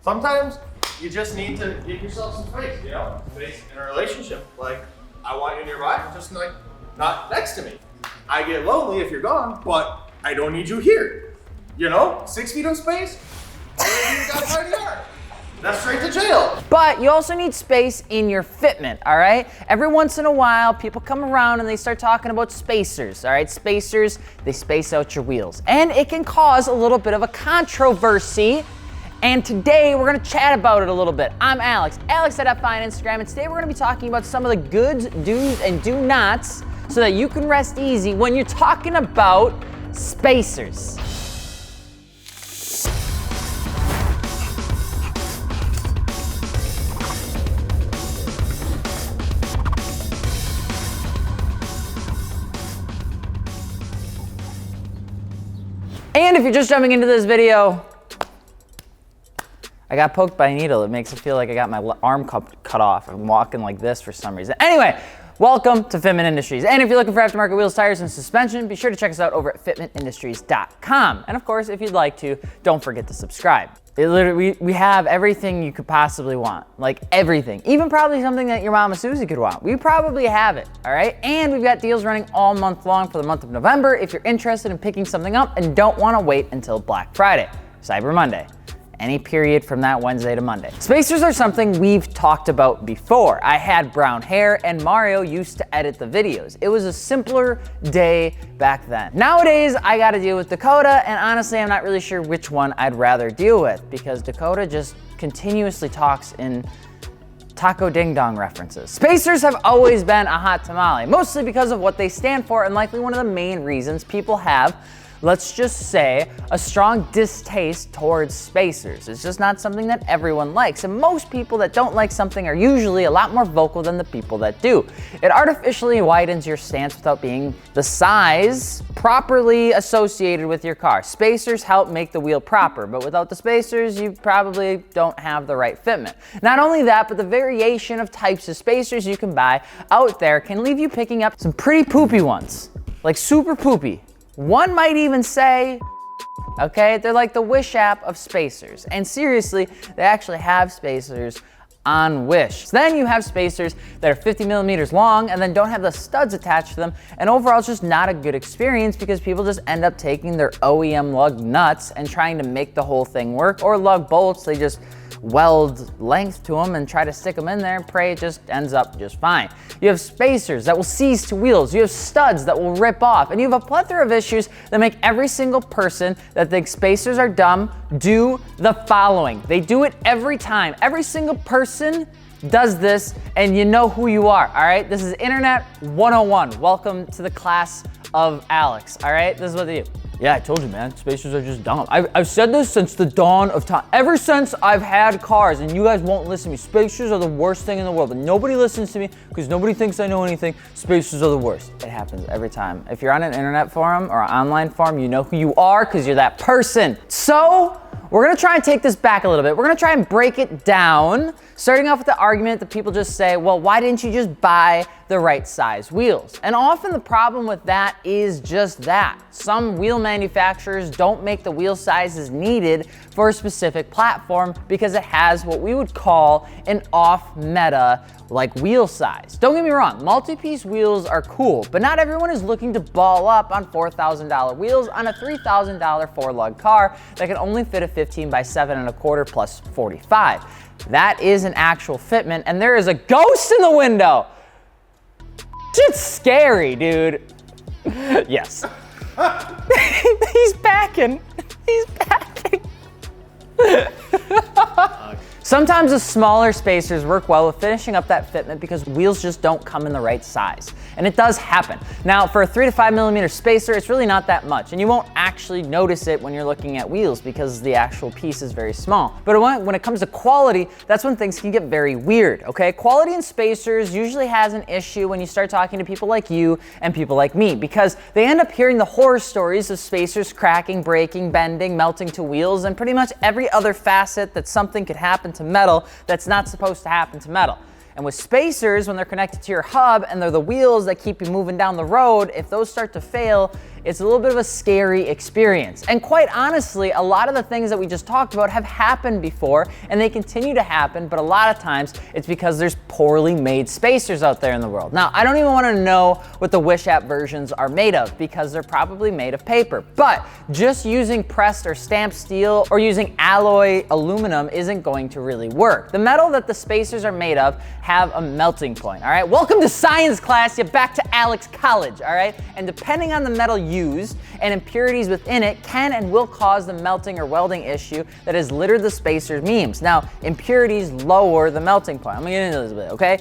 Sometimes you just need to give yourself some space, you know? Space in a relationship. Like, I want you nearby, just like not next to me. I get lonely if you're gone, but I don't need you here. You know? 6 feet of space, you got a tiny yard. That's straight to jail. But you also need space in your fitment, all right? Every once in a while, people come around and they start talking about spacers, all right? Spacers, they space out your wheels. And it can cause a little bit of a controversy. And today we're gonna chat about it a little bit. I'm Alex, Alex at Fine Instagram, and today we're gonna be talking about some of the goods, do's, and do nots so that you can rest easy when you're talking about spacers. And if you're just jumping into this video, I got poked by a needle. It makes it feel like I got my arm cut off. I'm walking like this for some reason. Anyway, welcome to Fitment Industries. And if you're looking for aftermarket wheels, tires, and suspension, be sure to check us out over at fitmentindustries.com. And of course, if you'd like to, don't forget to subscribe. We have everything you could possibly want, like everything. Even probably something that your mama Susie could want. We probably have it, all right? And we've got deals running all month long for the month of November if you're interested in picking something up and don't want to wait until Black Friday, Cyber Monday. Any period from that Wednesday to Monday. Spacers are something we've talked about before. I had brown hair and Mario used to edit the videos. It was a simpler day back then. Nowadays, I gotta deal with Dakota, and honestly, I'm not really sure which one I'd rather deal with because Dakota just continuously talks in Taco Ding Dong references. Spacers have always been a hot tamale, mostly because of what they stand for and likely one of the main reasons people have, let's just say, a strong distaste towards spacers. It's just not something that everyone likes. And most people that don't like something are usually a lot more vocal than the people that do. It artificially widens your stance without being the size properly associated with your car. Spacers help make the wheel proper, but without the spacers, you probably don't have the right fitment. Not only that, but the variation of types of spacers you can buy out there can leave you picking up some pretty poopy ones, like super poopy. One might even say, okay, they're like the Wish app of spacers. And seriously, they actually have spacers on Wish. So then you have spacers that are 50 millimeters long and then don't have the studs attached to them. And overall, it's just not a good experience because people just end up taking their OEM lug nuts and trying to make the whole thing work, or lug bolts, they just weld length to them and try to stick them in there and pray it just ends up just fine. You have spacers that will seize to wheels. You have studs that will rip off. And you have a plethora of issues that make every single person that thinks spacers are dumb do the following. They do it every time. Every single person does this, and you know who you are, all right? This is Internet 101. Welcome to the class of Alex, all right? This is what they do. Yeah, I told you, man, spacers are just dumb. I've said this since the dawn of time. Ever since I've had cars, and you guys won't listen to me. Spacers are the worst thing in the world, but nobody listens to me because nobody thinks I know anything. Spacers are the worst. It happens every time. If you're on an internet forum or an online forum, you know who you are because you're that person. So, we're gonna try and take this back a little bit. We're gonna try and break it down, starting off with the argument that people just say, well, why didn't you just buy the right size wheels? And often the problem with that is just that. Some wheel manufacturers don't make the wheel sizes needed for a specific platform because it has what we would call an off-meta like wheel size. Don't get me wrong, multi-piece wheels are cool, but not everyone is looking to ball up on $4,000 wheels on a $3,000 four-lug car that can only fit a 15 by 7.25 plus 45. That is an actual fitment, and there is a ghost in the window. Shit's scary, dude. Yes. He's backing. He's backing. Sometimes the smaller spacers work well with finishing up that fitment because wheels just don't come in the right size. And it does happen. Now, for a 3 to 5 millimeter spacer, it's really not that much. And you won't actually notice it when you're looking at wheels because the actual piece is very small. But when it comes to quality, that's when things can get very weird, okay? Quality in spacers usually has an issue when you start talking to people like you and people like me because they end up hearing the horror stories of spacers cracking, breaking, bending, melting to wheels, and pretty much every other facet that something could happen to metal that's not supposed to happen to metal. And with spacers, when they're connected to your hub and they're the wheels that keep you moving down the road, if those start to fail, it's a little bit of a scary experience. And quite honestly, a lot of the things that we just talked about have happened before, and they continue to happen, but a lot of times it's because there's poorly made spacers out there in the world. Now, I don't even want to know what the Wish app versions are made of, because they're probably made of paper. But just using pressed or stamped steel or using alloy aluminum isn't going to really work. The metal that the spacers are made of have a melting point, all right? Welcome to science class, you're back to Alex College, all right? And depending on the metal used and impurities within it can and will cause the melting or welding issue that has littered the spacer memes. Now, impurities lower the melting point. I'm gonna get into this a bit, okay?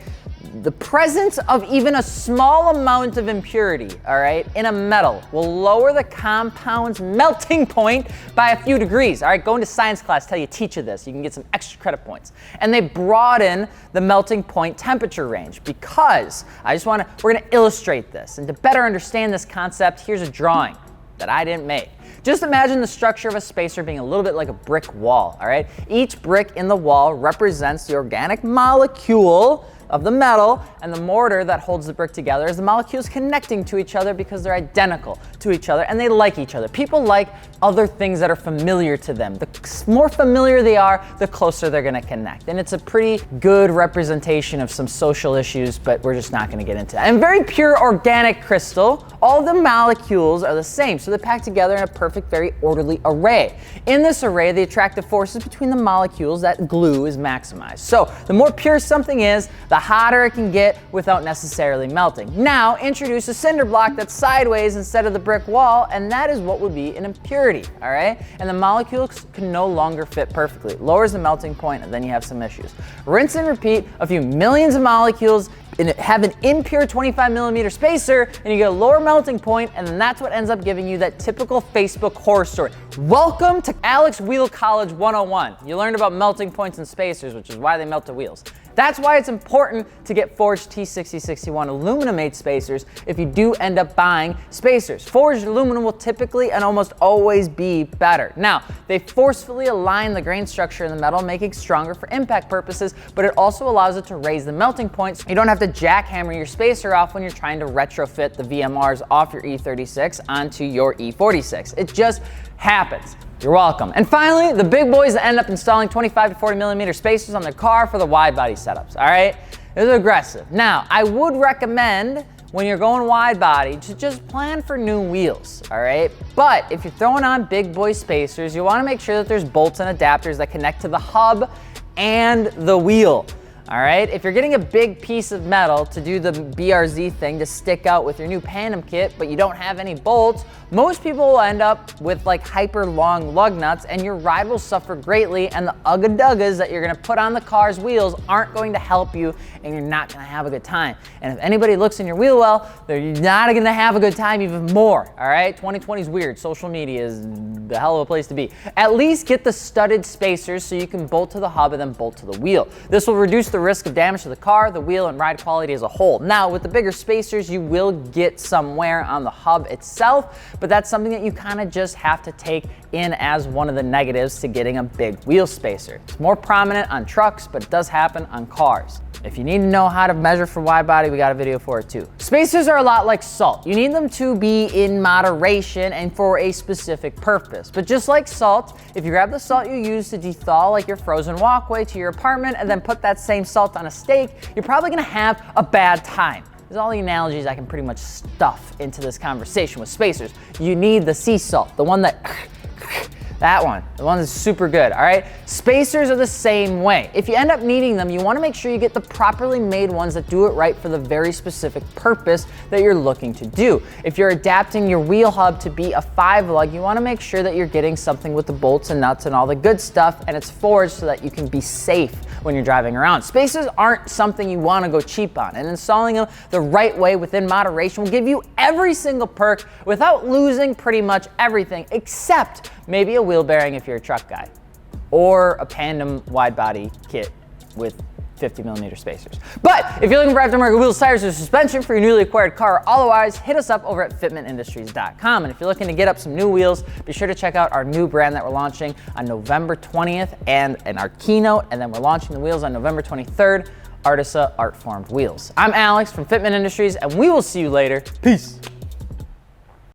The presence of even a small amount of impurity, all right, in a metal will lower the compound's melting point by a few degrees. All right, go into science class, tell you teach you this. You can get some extra credit points. And they broaden the melting point temperature range because we're gonna illustrate this. And to better understand this concept, here's a drawing that I didn't make. Just imagine the structure of a spacer being a little bit like a brick wall, all right? Each brick in the wall represents the organic molecule of the metal, and the mortar that holds the brick together is the molecules connecting to each other because they're identical to each other and they like each other. People like other things that are familiar to them. The more familiar they are, the closer they're gonna connect. And it's a pretty good representation of some social issues, but we're just not gonna get into that. And very pure organic crystal, all the molecules are the same, so they're packed together in a perfect, very orderly array. In this array, the attractive forces between the molecules, that glue, is maximized. So the more pure something is, the hotter it can get without necessarily melting. Now, introduce a cinder block that's sideways instead of the brick wall, and that is what would be an impurity, all right? And the molecules can no longer fit perfectly. It lowers the melting point, and then you have some issues. Rinse and repeat a few millions of molecules and have an impure 25mm spacer, and you get a lower melting point, and then that's what ends up giving you that typical Facebook horror story. Welcome to Alex Wheel College 101. You learned about melting points and spacers, which is why they melt the wheels. That's why it's important to get forged T6061 aluminum-made spacers if you do end up buying spacers. Forged aluminum will typically and almost always be better. Now, they forcefully align the grain structure in the metal, making it stronger for impact purposes, but it also allows it to raise the melting point, so you don't have to jackhammer your spacer off when you're trying to retrofit the VMRs off your E36 onto your E46. It just happens. You're welcome. And finally, the big boys that end up installing 25 to 40mm spacers on their car for the wide body setups, all right? It's aggressive. Now, I would recommend when you're going wide body to just plan for new wheels, all right? But if you're throwing on big boy spacers, you wanna make sure that there's bolts and adapters that connect to the hub and the wheel. All right, if you're getting a big piece of metal to do the BRZ thing to stick out with your new Pandem kit, but you don't have any bolts, most people will end up with like hyper long lug nuts and your ride will suffer greatly, and the ugga duggas that you're gonna put on the car's wheels aren't going to help you, and you're not gonna have a good time. And if anybody looks in your wheel well, they're not gonna have a good time even more, all right? 2020 is weird. Social media is the hell of a place to be. At least get the studded spacers so you can bolt to the hub and then bolt to the wheel. This will reduce the risk of damage to the car, the wheel, and ride quality as a whole. Now, with the bigger spacers, you will get some wear on the hub itself, but that's something that you kind of just have to take in as one of the negatives to getting a big wheel spacer. It's more prominent on trucks, but it does happen on cars. If you need to know how to measure for wide body, we got a video for it too. Spacers are a lot like salt. You need them to be in moderation and for a specific purpose. But just like salt, if you grab the salt you use to dethaw like your frozen walkway to your apartment and then put that same salt on a steak, you're probably gonna have a bad time. There's all the analogies I can pretty much stuff into this conversation with spacers. You need the sea salt, the one that the one that's super good, all right? Spacers are the same way. If you end up needing them, you wanna make sure you get the properly made ones that do it right for the very specific purpose that you're looking to do. If you're adapting your wheel hub to be a 5-lug, you wanna make sure that you're getting something with the bolts and nuts and all the good stuff, and it's forged so that you can be safe when you're driving around. Spacers aren't something you wanna go cheap on, and installing them the right way within moderation will give you every single perk without losing pretty much everything, except maybe a wheel bearing if you're a truck guy, or a Pandem wide body kit with 50mm spacers. But if you're looking for aftermarket wheels, tires, or suspension for your newly acquired car, or otherwise, hit us up over at fitmentindustries.com. And if you're looking to get up some new wheels, be sure to check out our new brand that we're launching on November 20th and our keynote, and then we're launching the wheels on November 23rd, Artisa Art Formed Wheels. I'm Alex from Fitment Industries, and we will see you later. Peace.